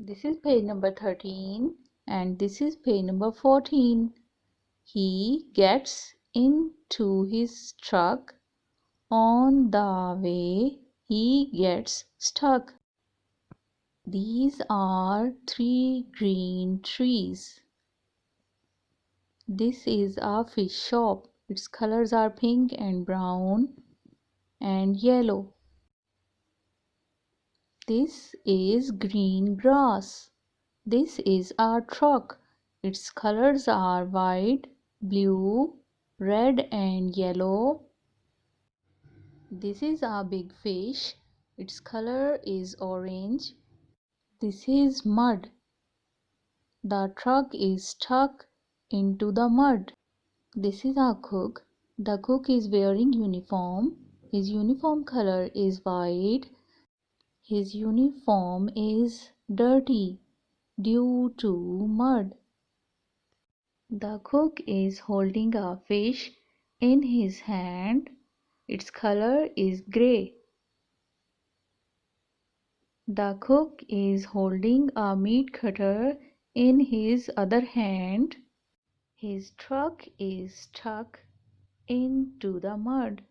This is page number 13 and this is page number 14. He gets into his truck. On the way, he gets stuck. These are 3 green trees. This is a fish shop. Its colors are pink and brown and yellow. This is green grass. This is a truck. Its colors are white, blue, red and yellow. This is a big fish. Its color is orange. This is mud. The truck is stuck into the mud. This is a cook. The cook is wearing uniform. His uniform color is white. His uniform is dirty due to mud. The cook is holding a fish in his hand. Its color is grey. The cook is holding a meat cutter in his other hand. His truck is stuck into the mud.